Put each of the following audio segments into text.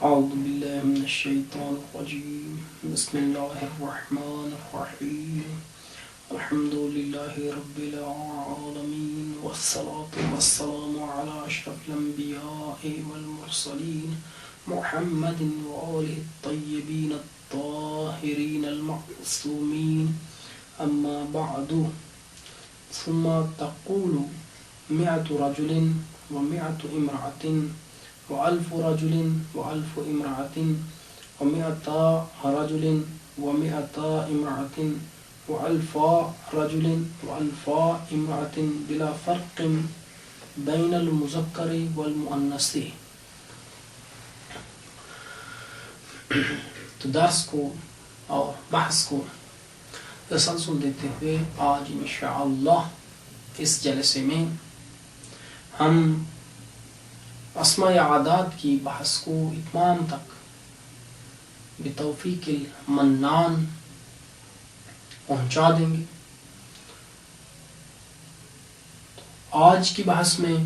أعوذ بالله من الشيطان الرجيم بسم الله الرحمن الرحيم الحمد لله رب العالمين والصلاة والسلام على أشرف الأنبياء والمرسلين محمد وآله الطيبين الطاهرين المعصومين أما بعد ثم تقول 100 رجل و100 امرأة وألف رجل وألف امرأة و100 رجل و100 امرأة وألفا رجل وألفا امرأة بلا فرق بين المذكر والمؤنث. تو درس کو اور بحث کو تسلسل دیتے ہوئے آج انشاءاللہ اس جلسے میں ہم اسماء اعداد کی بحث کو اتمام تک بتوفیق المنان پہنچا دیں گے. آج کی بحث میں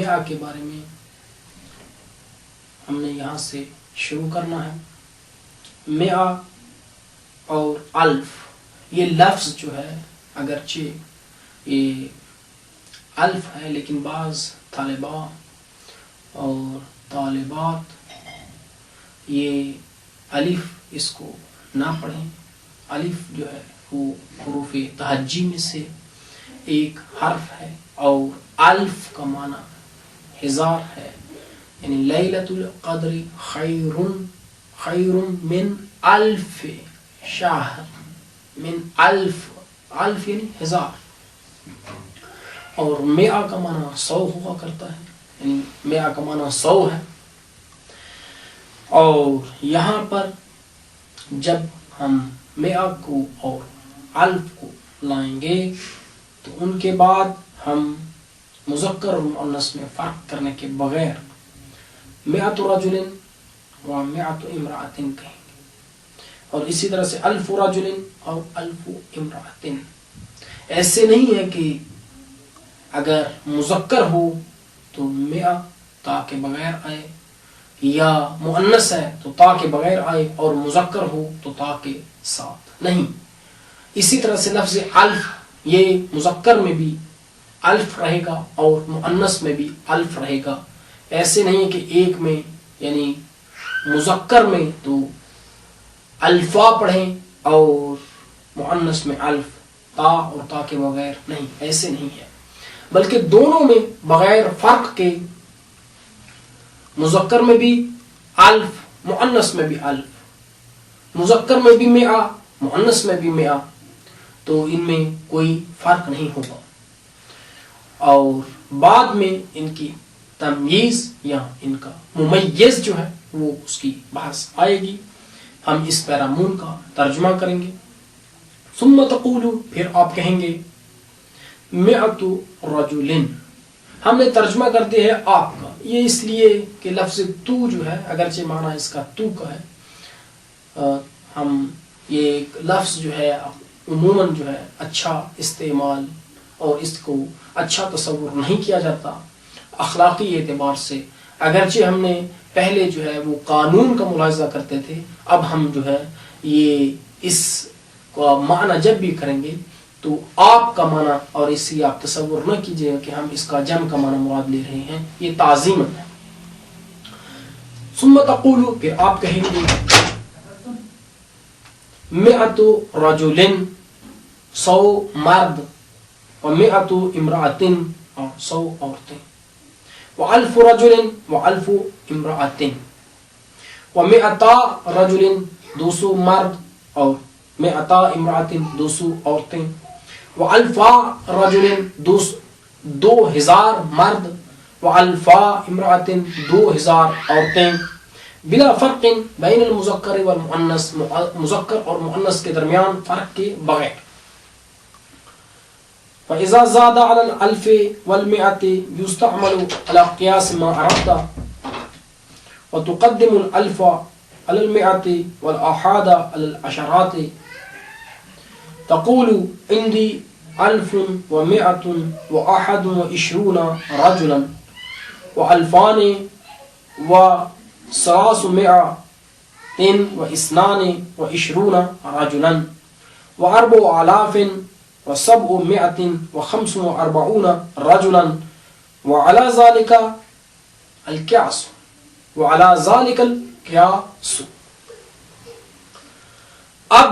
100 کے بارے میں ہم نے یہاں سے شروع کرنا ہے. 100 اور الف یہ لفظ جو ہے اگرچہ یہ الف ہے لیکن بعض طالبہ اور طالبات یہ الف اس کو نہ پڑھیں. الف جو ہے وہ حروف تہجی میں سے ایک حرف ہے اور الف کا معنی ہزار ہے، یعنی لیلۃ القدر خیر من الف شہر، من الف یعنی ہزار. اور 100 کا معنی 100 ہوا کرتا ہے، یعنی 100 کا معنی 100 ہے. اور یہاں پر جب ہم 100 کو اور الف کو لائیں گے تو ان کے بعد ہم مذکر اور مؤنث میں فرق کرنے کے بغیر 100 رجل و 100 امرأة کہیں گے، اور اسی طرح سے 1000 رجل اور 1000 امرأة. ایسے نہیں ہے کہ اگر مذکر ہو تو 100 تا کے بغیر آئے، یا مؤنث ہے تو تا کے بغیر آئے، اور مذکر ہو تو تا کے ساتھ نہیں. اسی طرح سے لفظ الف یہ مذکر میں بھی الف رہے گا اور مؤنث میں بھی الف رہے گا. ایسے نہیں کہ ایک میں یعنی مذکر میں تو الفا پڑھیں اور مؤنث میں الف، تا اور تا کے بغیر نہیں، ایسے نہیں ہے. بلکہ دونوں میں بغیر فرق کے مذکر میں بھی الف، مؤنث میں بھی الف، مذکر میں بھی 100 مؤنث میں بھی 100، تو ان میں کوئی فرق نہیں ہوگا. اور بعد میں ان کی تمییز یا ان کا ممیز جو ہے وہ اس کی بحث آئے گی. ہم اس پیرامون کا ترجمہ کریں گے. ثم تقول پھر آپ کہیں گے 100 رجل. ہم نے ترجمہ کر دیا ہے آپ کا، یہ اس لیے کہ لفظ تو جو ہے اگرچہ معنی اس کا تو کا ہے، ہم یہ ایک لفظ جو ہے عموماً جو ہے اچھا استعمال اور اس کو اچھا تصور نہیں کیا جاتا اخلاقی اعتبار سے. اگرچہ ہم نے پہلے جو ہے وہ قانون کا ملاحظہ کرتے تھے، اب ہم جو ہے یہ اس کا معنی جب بھی کریں گے تو آپ کا معنی، اور اس لیے آپ تصور نہ کیجئے کہ ہم اس کا جمع کا معنی مراد لے رہے ہیں، یہ تعظیم ہے. ثم تقول پھر آپ کہیں گے 100 رجل 100 مرد و 100 امرأة اور 100 عورتیں، و1000 رجل و1000 امرأة و 100 رجل 200 مرد اور 100 امرأة 200 عورتیں، و1000 رجل 2000 مرد و1000 امرأة 2000 عورتیں، بلا فرق بین المذکر والمؤنث، مذکر اور مؤنث کے درمیان فرق کے بغیر. فإذا زاد على الألف والمئة يستعمل على قياس ما أردت، وتقدم الألف على المئة والآحاد على العشرات. تقول عندي 1121 رجلا و2000 322 رجلا و4,000 و745 رجلا وعلى ذلك القياس اب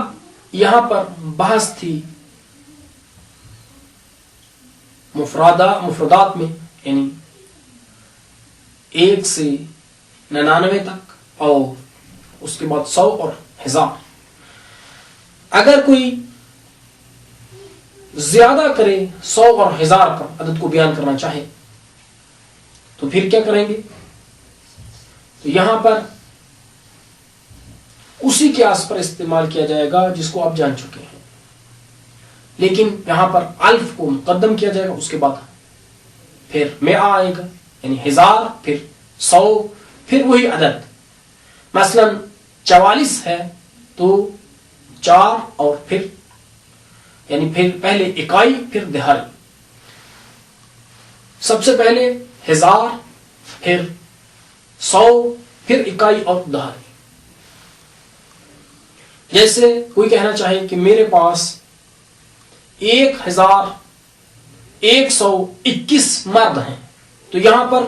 یہاں پر بحث تھی مفردات میں، یعنی 1 سے 99 تک اور اس کے بعد 100 اور 1000۔ اگر کوئی زیادہ کرے 100 اور 1000 پر عدد کو بیان کرنا چاہے تو پھر کیا کریں گے؟ تو یہاں پر اسی قیاس پر استعمال کیا جائے گا جس کو آپ جان چکے ہیں، لیکن یہاں پر الف کو مقدم کیا جائے گا، اس کے بعد پھر 100 آئے گا، یعنی 1000 پھر 100 پھر وہی عدد۔ مثلا 44 ہے تو 4 اور پھر یعنی پھر پہلے اکائی پھر دہائی، سب سے پہلے 1000 پھر 100 پھر اکائی اور دہائی۔ جیسے کوئی کہنا چاہے کہ میرے پاس 1121 مرد ہیں، تو یہاں پر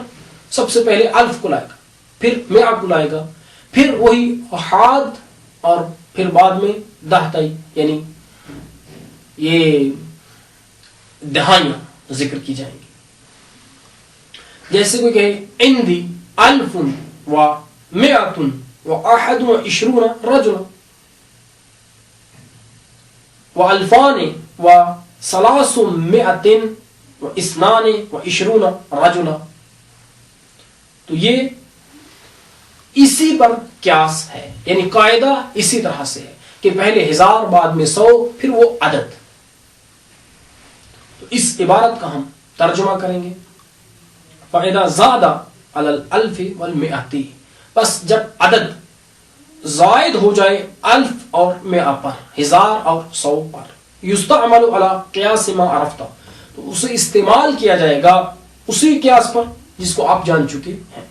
سب سے پہلے الف کو لائے گا، پھر 100 کو لائے گا، پھر وہی احاد اور پھر بعد میں دہائی، یعنی یہ دہائیاں ذکر کی جائیں گی۔ جیسے کوئی کہے عندی 1121 رجلا و2322 رجلا، تو یہ اسی پر قیاس ہے، یعنی قاعدہ اسی طرح سے ہے کہ پہلے 1000 بعد میں 100 پھر وہ عدد۔ تو اس عبارت کا ہم ترجمہ کریں گے، فَإِذَا زَادَ عَلَى الْأَلْفِ وَالْمِئَةِ، بس جب عدد زائد ہو جائے الف اور 100 پر، 1000 اور 100 پر، يُسْتَعْمَلُ عَلَى قِيَاسِ مَا عَرَفْتَ، تو اسے استعمال کیا جائے گا اسی قیاس پر جس کو آپ جان چکے ہیں۔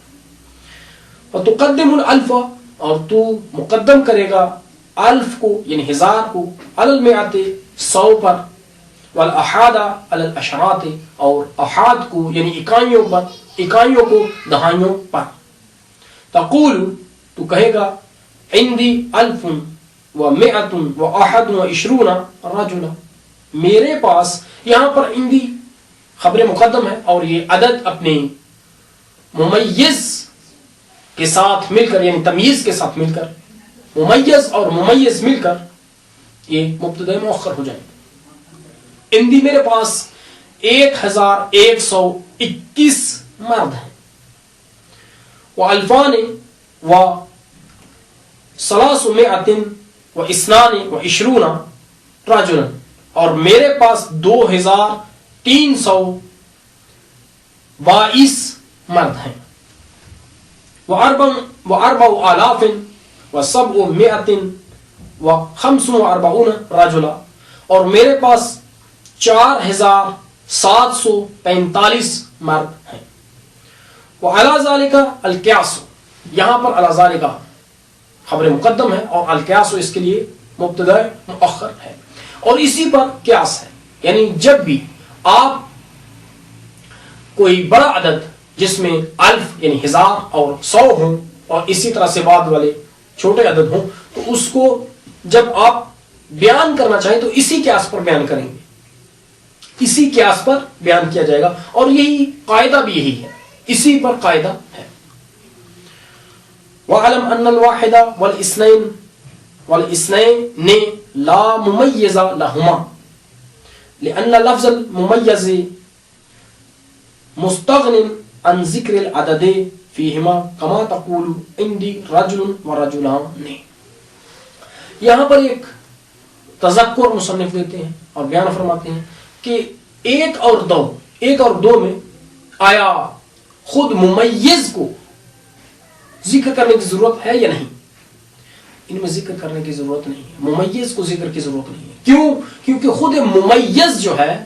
وَتُقَدِّمُ الْأَلْفَ، اور تو مقدم کرے گا الف کو یعنی 1000 کو، عَلَى الْمِئَةِ 100 پر، والأحاد علی الاشرات، اور احاد کو یعنی اکائیوں پر، اکائیوں کو دہائیوں پر۔ تقول، تو کہے گا عندی 1121 رجلا، میرے پاس، یہاں پر عندی خبر مقدم ہے اور یہ عدد اپنے ممیز کے ساتھ مل کر، یعنی تمیز کے ساتھ مل کر، ممیز اور ممیز مل کر یہ مبتدا مؤخر ہو جائیں گے۔ عندی میرے پاس 1121 مرد ہیں، وَأَلْفَانِ و322 رجلا، اور میرے پاس 2322 مرد ہیں، و4,745 رجلا، اور میرے پاس 4745 مرد ہیں۔ وعلی ذالک القیاس، یہاں پر علی ذالک خبر مقدم ہے اور القیاس اس کے لیے مبتدا مؤخر ہے، اور اسی پر قیاس ہے، یعنی جب بھی آپ کوئی بڑا عدد جس میں الف یعنی 1000 اور 100 ہوں اور اسی طرح سے بعد والے چھوٹے عدد ہوں، تو اس کو جب آپ بیان کرنا چاہیں تو اسی قیاس پر بیان کریں گے، اسی قیاس پر بیان کیا جائے گا، اور یہی قاعدہ بھی یہی ہے، اسی پر قاعدہ ہے۔ وَعَلَمْ أَنَّ الْوَاحِدَ وَالْإِثْنَيْنِ لَا مُمَيِّزَ لَهُمَا لِأَنَّ لَفْظَ الْمُمَيَّزِ مُسْتَغْنٍ عَنْ ذِكْرِ الْعَدَدِ فِيهِمَا كَمَا تَقُولُ عِنْدِي رَجُلٌ وَرَجُلَانِ۔ یہاں پر ایک تذکر مصنف دیتے ہیں اور بیان فرماتے ہیں کہ ایک اور دو میں آیا خود ممیز کو ذکر کرنے کی ضرورت ہے یا نہیں؟ ان میں ذکر کرنے کی ضرورت نہیں ہے، ممیز کو ذکر کی ضرورت نہیں ہے۔ کیوں؟ کیونکہ خود ممیز جو ہے،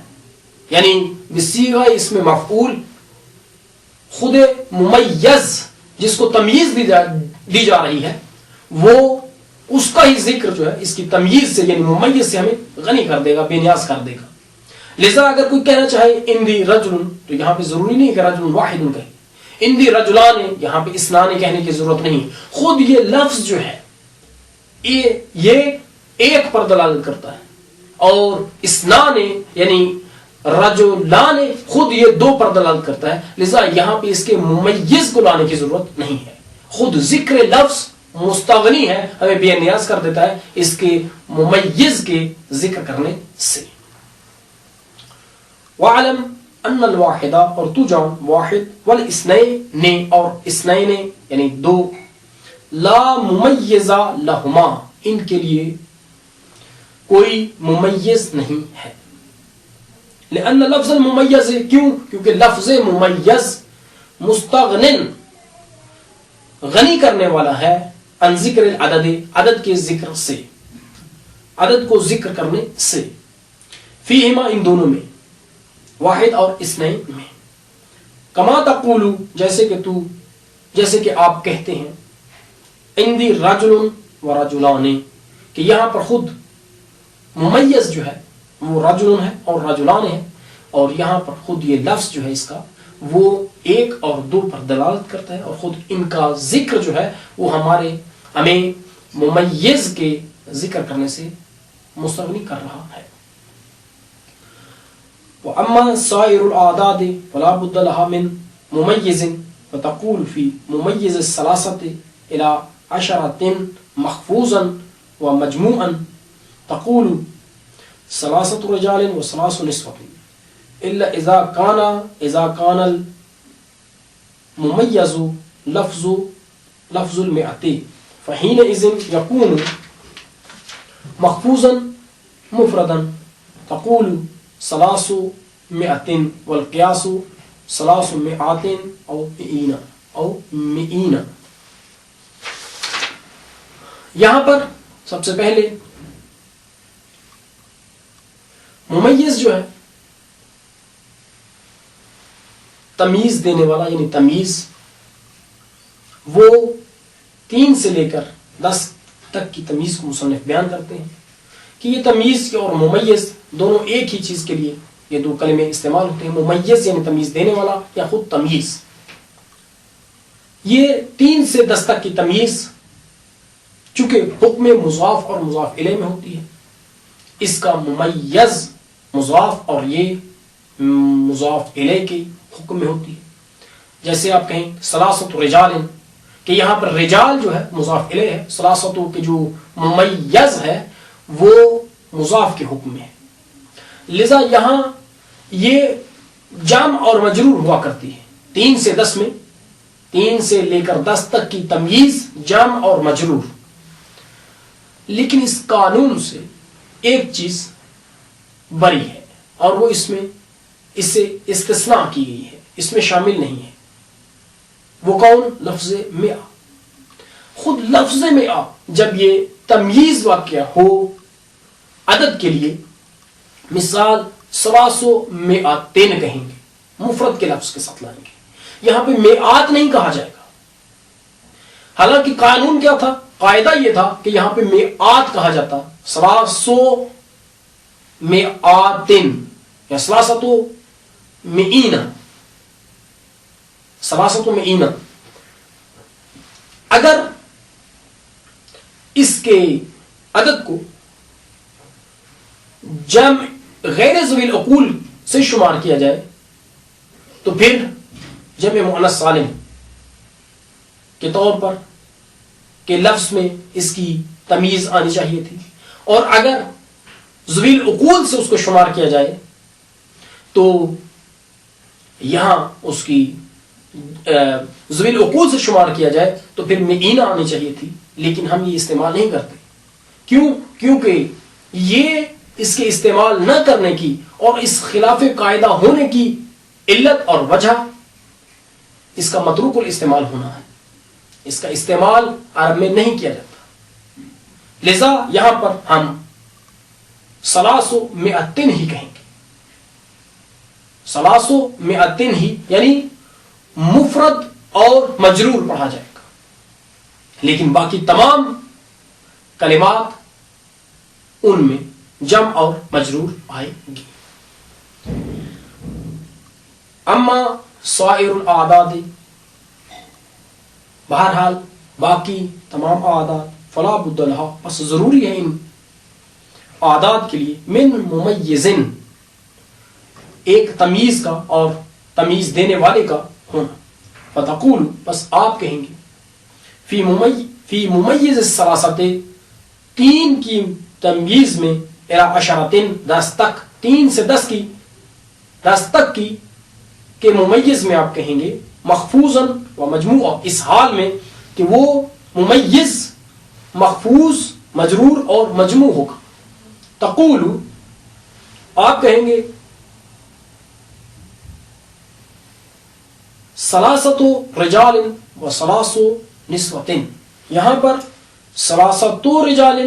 یعنی بصیغہ اسم مفعول، خود ممیز جس کو تمیز دی جا رہی ہے وہ اس کا ہی ذکر جو ہے اس کی تمیز سے یعنی ممیز سے ہمیں غنی کر دے گا، بے نیاز کر دے گا. لہذا اگر کوئی کہنا چاہے اندی رجل تو یہاں پہ ضروری نہیں کہ رجل واحد کہے، اندی رجلان یہاں پہ اسنان کہنے کی ضرورت نہیں. خود یہ لفظ جو ہے یہ ایک پر دلالت کرتا ہے اور اسنان یعنی رجلان خود یہ دو پر دلالت کرتا ہے. لذا یہاں پہ اس کے ممیز کو لانے کی ضرورت نہیں ہے. خود ذکر لفظ مستغنی ہے، ہمیں بے نیاز کر دیتا ہے اس کے ممیز کے ذکر کرنے سے. وَعَلَمْ أَنَّ الْوَاحِدَ اور تو جان واحد وَالْإِثْنَيْنِ اور اثنین یعنی دو لا ممیز لہما ان کے لیے کوئی ممیز نہیں ہے. لأن لفظ الممیز کیوں؟ کیونکہ لفظ ممیز مستغنن غنی کرنے والا ہے عن ذکر العدد عدد کے ذکر سے، عدد کو ذکر کرنے سے. فیہما ان دونوں میں، واحد اور اثنین میں. کما تقول جیسے کہ آپ کہتے ہیں عندی رجل و رجلان کہ یہاں پر خود ممیز جو ہے وہ رجل ہے اور رجلان ہے، اور یہاں پر خود یہ لفظ جو ہے اس کا وہ ایک اور دو پر دلالت کرتا ہے اور خود ان کا ذکر جو ہے وہ ہمیں ممیز کے ذکر کرنے سے مستغنی کر رہا ہے. وَأَمَّا سَائِرُ الْأَعْدَادِ فَلَا بُدَّ لَهَا مِن مُمَيِّزٍ وَتَقُولُ فِي مُمَيِّزِ الثَّلَاثَةِ إِلَى عَشَرَةٍ مَحْفُوظًا وَمَجْمُوعًا تقول ثلاثة رجال وثلاث نسوة إلا إذا كان المميز لفظ المئة فحينئذ يكون محفوظا مفردا تقول 300 والقياس 300 أو مئين. یہاں پر سب سے پہلے ممیز جو ہے تمیز دینے والا یعنی تمیز وہ 3 سے لے کر 10 تک کی تمیز کو مصنف بیان کرتے ہیں کہ یہ تمیز اور ممیز دونوں ایک ہی چیز کے لیے یہ دو کلمے استعمال ہوتے ہیں. ممیز یعنی تمیز دینے والا یا خود تمیز. یہ 3 سے 10 تک کی تمیز چونکہ حکم مضاف اور مضاف الیہ میں ہوتی ہے، اس کا ممیز مضاف اور یہ مضاف الیہ کے حکم میں ہوتی ہے. جیسے آپ کہیں ثلاثۃ رجال کہ یہاں پر رجال جو ہے مضاف الیہ ہے، ثلاثۃ کے جو ممیز ہے وہ مضاف کے حکم میں ہے. لذا یہاں یہ جمع اور مجرور ہوا کرتی ہے. 3 سے 10 میں 3 سے لے کر 10 تک کی تمیز جمع اور مجرور. لیکن اس قانون سے ایک چیز بری ہے اور وہ اس سے استثناء کی گئی ہے، اس میں شامل نہیں ہے. وہ کون؟ لفظ مئہ. خود لفظ مئہ جب یہ تمییز واقعہ ہو عدد کے لیے، مثال 300 کہیں گے، مفرد کے لفظ کے ساتھ لائیں گے. یہاں پہ مئات نہیں کہا جائے گا. حالانکہ قانون کیا تھا؟ قاعدہ یہ تھا کہ یہاں پہ مئات کہا جاتا. 300 یا 300 اگر اس کے عدد کو جمع غیر ذوی العقول سے شمار کیا جائے تو پھر جمع مؤنث سالم کے طور پر کہ لفظ میں اس کی تمیز آنی چاہیے تھی، اور اگر ذوی العقول سے اس کو شمار کیا جائے تو یہاں اس کی ذوی العقول سے شمار کیا جائے تو پھر مئینہ آنی چاہیے تھی. لیکن ہم یہ استعمال نہیں کرتے. کیوں؟ کیونکہ یہ اس کے استعمال نہ کرنے کی اور اس خلاف قاعدہ ہونے کی علت اور وجہ اس کا متروک الاستعمال ہونا ہے. اس کا استعمال عرب میں نہیں کیا جاتا. لذا یہاں پر ہم 300 ہی کہیں گے. 300 ہی یعنی مفرد اور مجرور پڑھا جائے گا. لیکن باقی تمام کلمات ان میں جمع اور مجرور آئے گی. اما سائر الاعداد، بہرحال باقی تمام اعداد، فلا بد لها، بس ضروری ہے ان اعداد کے لیے، من ممیزن، ایک تمیز کا اور تمیز دینے والے کا ہونا. فتقول، بس آپ کہیں گے، فی ممیز الثلاثۃ، تین کی تمیز میں، الی عشرۃ، 10 تک، 3 سے 10 کی، 10 تک کی کے ممیز میں آپ کہیں گے مخفوظاً و مجموعہ، اس حال میں کہ وہ ممیز محفوظ، مجرور اور مجموع ہوگا. تقول، آپ کہیں گے ثلاثۃ رجال و ثلاث نسوۃ، یہاں پر ثلاثۃ رجال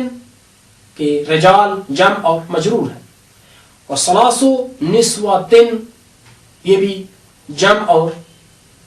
کے رجال جمع اور مجرور ہے، اور ثلاث نسوۃ یہ بھی جمع اور